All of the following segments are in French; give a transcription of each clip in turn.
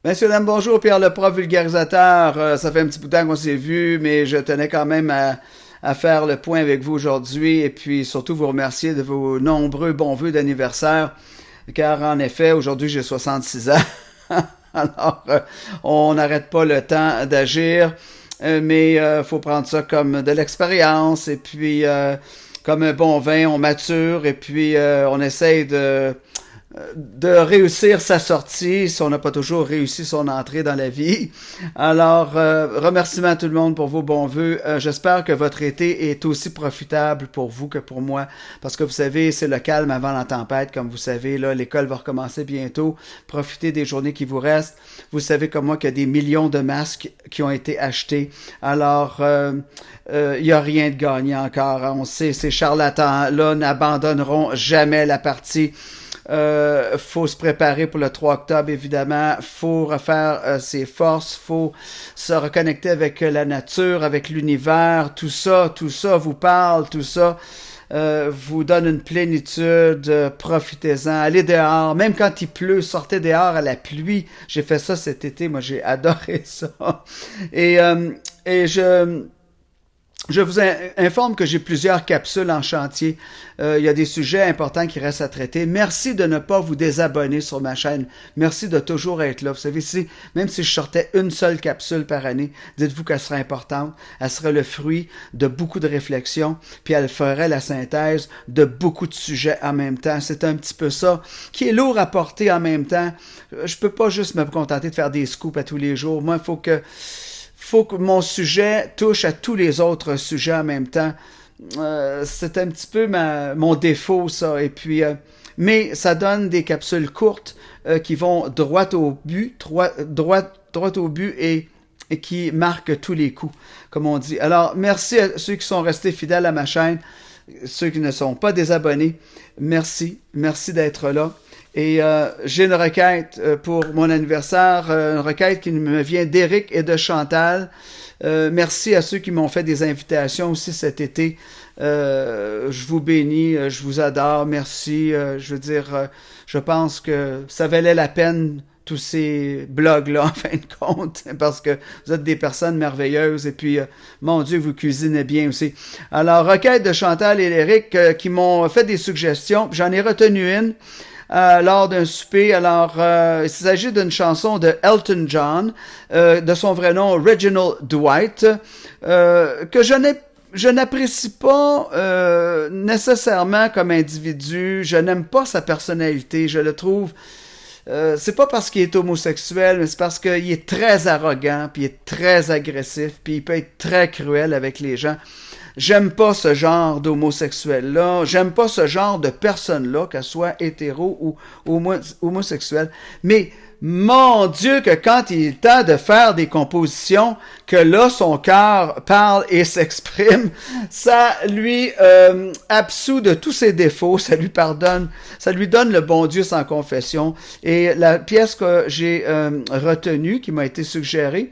Messieurs, dames, bonjour, Pierre le prof vulgarisateur. Ça fait un petit bout de temps qu'on s'est vu, mais je tenais quand même à faire le point avec vous aujourd'hui et puis surtout vous remercier de vos nombreux bons vœux d'anniversaire, car en effet, aujourd'hui j'ai 66 ans. Alors, on n'arrête pas le temps d'agir, mais faut prendre ça comme de l'expérience et puis comme un bon vin, on mature et puis on essaye de réussir sa sortie si on n'a pas toujours réussi son entrée dans la vie. Alors, remerciements à tout le monde pour vos bons vœux. J'espère que votre été est aussi profitable pour vous que pour moi, parce que vous savez, c'est le calme avant la tempête, comme vous savez, là, l'école va recommencer bientôt. Profitez des journées qui vous restent. Vous savez comme moi qu'il y a des millions de masques qui ont été achetés. Alors, il n'y a rien de gagné encore. On sait, ces charlatans-là n'abandonneront jamais la partie. Faut se préparer pour le 3 octobre, évidemment. Faut refaire ses forces. Faut se reconnecter avec la nature, avec l'univers. Tout ça vous parle. Tout ça vous donne une plénitude. Profitez-en. Allez dehors. Même quand il pleut, sortez dehors à la pluie. J'ai fait ça cet été. Moi, j'ai adoré ça. Et, et je vous informe que j'ai plusieurs capsules en chantier. Il y a des sujets importants qui restent à traiter. Merci de ne pas vous désabonner sur ma chaîne. Merci de toujours être là. Vous savez, même si je sortais une seule capsule par année, dites-vous qu'elle serait importante. Elle serait le fruit de beaucoup de réflexions, puis elle ferait la synthèse de beaucoup de sujets en même temps. C'est un petit peu ça qui est lourd à porter en même temps. Je peux pas juste me contenter de faire des scoops à tous les jours. Moi, il faut que mon sujet touche à tous les autres sujets en même temps. C'est un petit peu mon défaut, ça. Et puis, mais ça donne des capsules courtes qui vont droit au but, droit au but et qui marquent tous les coups, comme on dit. Alors, merci à ceux qui sont restés fidèles à ma chaîne, ceux qui ne sont pas désabonnés. Merci d'être là. Et j'ai une requête pour mon anniversaire, une requête qui me vient d'Éric et de Chantal. Merci à ceux qui m'ont fait des invitations aussi cet été. Je vous bénis, je vous adore, merci. Je veux dire, je pense que ça valait la peine tous ces blogs-là, en fin de compte, parce que vous êtes des personnes merveilleuses et puis, mon Dieu, vous cuisinez bien aussi. Alors, requête de Chantal et Éric qui m'ont fait des suggestions. J'en ai retenu une. Lors d'un souper. Alors, il s'agit d'une chanson de Elton John, de son vrai nom Reginald Dwight, que je n'apprécie pas nécessairement comme individu. Je n'aime pas sa personnalité. Je le trouve... c'est pas parce qu'il est homosexuel, mais c'est parce qu'il est très arrogant, puis il est très agressif, puis il peut être très cruel avec les gens. J'aime pas ce genre d'homosexuel-là. J'aime pas ce genre de personne-là, qu'elle soit hétéro ou homosexuelle. Mais, mon Dieu, que quand il est temps de faire des compositions, que là, son cœur parle et s'exprime, ça lui absout de tous ses défauts, ça lui pardonne, ça lui donne le bon Dieu sans confession. Et la pièce que j'ai retenue, qui m'a été suggérée,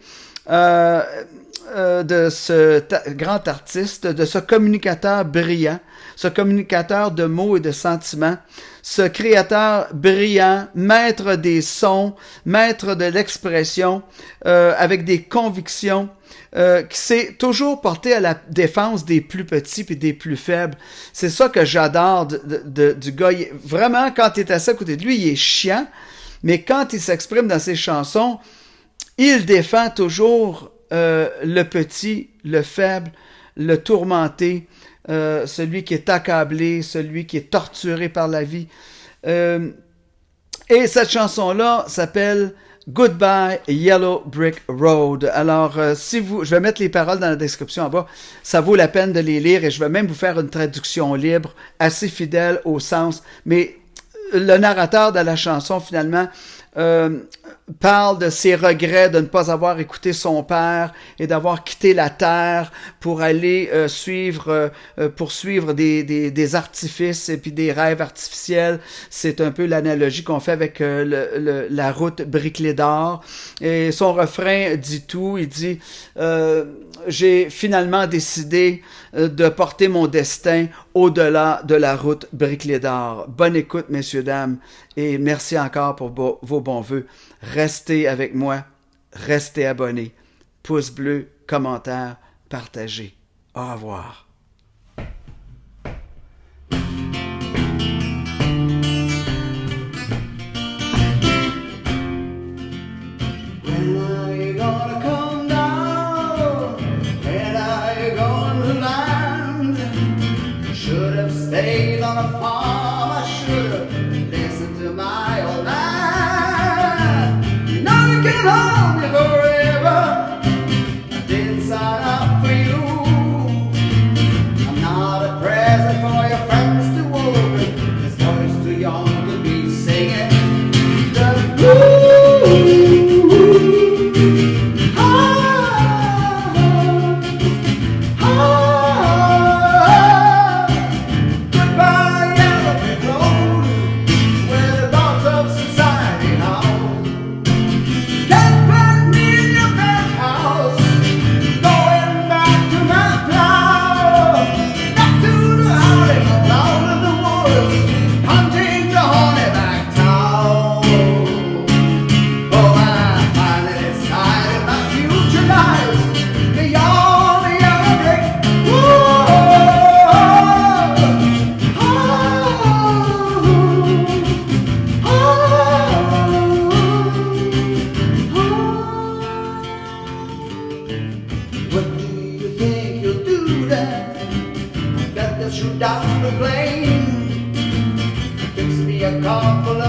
de ce grand artiste, de ce communicateur brillant, ce communicateur de mots et de sentiments, ce créateur brillant, maître des sons, maître de l'expression, avec des convictions, qui s'est toujours porté à la défense des plus petits et des plus faibles. C'est ça que j'adore du gars. Vraiment, quand tu es assis à côté de lui, il est chiant, mais quand il s'exprime dans ses chansons, il défend toujours le petit, le faible, le tourmenté, celui qui est accablé, celui qui est torturé par la vie. Et cette chanson-là s'appelle Goodbye Yellow Brick Road. Alors, je vais mettre les paroles dans la description en bas. Ça vaut la peine de les lire et je vais même vous faire une traduction libre, assez fidèle au sens. Mais le narrateur de la chanson, finalement, parle de ses regrets de ne pas avoir écouté son père et d'avoir quitté la terre pour aller poursuivre des artifices et puis des rêves artificiels. C'est un peu l'analogie qu'on fait avec la route Briclée d'Or. Et son refrain dit tout. Il dit j'ai finalement décidé de porter mon destin au-delà de la route Brique-les-Dards. Bonne écoute, messieurs, dames, et merci encore pour vos bons vœux. Restez avec moi, restez abonnés. Pouce bleu, commentaire, partagez. Au revoir. When are you gonna come down? When are you going to land? Should have stayed on a farm. I should have listened to my old man. You know you can hold me forever. I didn't sign up for you. I'm not a present for your friends to open. This voice too young to be singing the blues. Shoot down the plane, fix me a couple